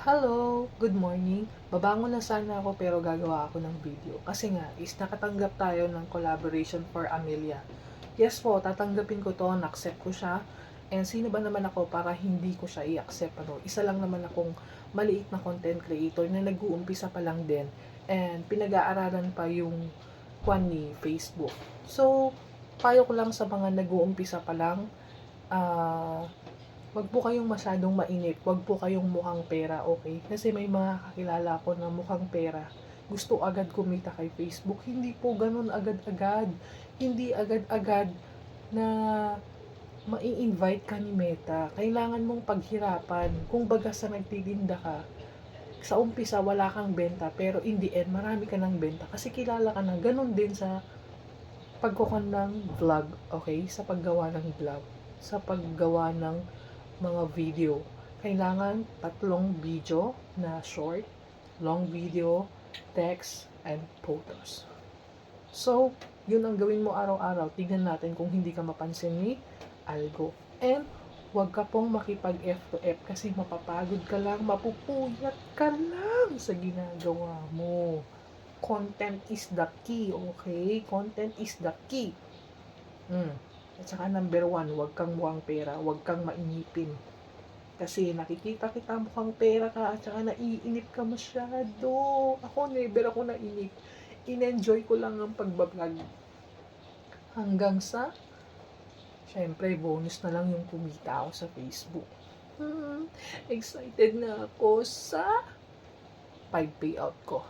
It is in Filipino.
Hello! Good morning. Babangon na sana ako pero gagawa ako ng video. Kasi nga, is nakatanggap tayo ng collaboration for Amelia. Yes po, tatanggapin ko to, na-accept ko siya. And sino ba naman ako para hindi ko siya i-accept? Isa lang naman akong maliit na content creator na nag-uumpisa pa lang din. And pinag-aaralan pa yung kwan ni Facebook. So, payo ko lang sa mga nag-uumpisa pa lang, wag po kayong masyadong mainip, wag po kayong mukhang pera, okay? Kasi may mga kakilala ko na mukhang pera. Gusto agad kumita kay Facebook. Hindi po ganun agad-agad. Hindi agad-agad na mai-invite ka ni Meta. Kailangan mong paghirapan. Kung baga sa nagtitinda ka, sa umpisa wala kang benta, pero in the end, marami ka ng benta. Kasi kilala ka na. Ganun din sa pagkukan ng vlog, okay? Sa paggawa ng vlog. Sa paggawa ng mga video. Kailangan 3 video na short, long video, text, and photos. So, yun ang gawin mo araw-araw. Tignan natin kung hindi ka mapansin ni Algo. And, huwag ka pong makipag F to F kasi mapapagod ka lang, mapupuyat ka lang sa ginagawa mo. Content is the key, okay? Content is the key. At saka number 1, huwag kang mukhang pera, huwag kang mainipin. Kasi nakikita kita mukhang pera ka at saka naiinip ka masyado. Ako, never ako nainip. In-enjoy ko lang ang pagbablog. Hanggang sa, syempre, bonus na lang yung kumita ako sa Facebook. Excited na ako sa 5 payout ko.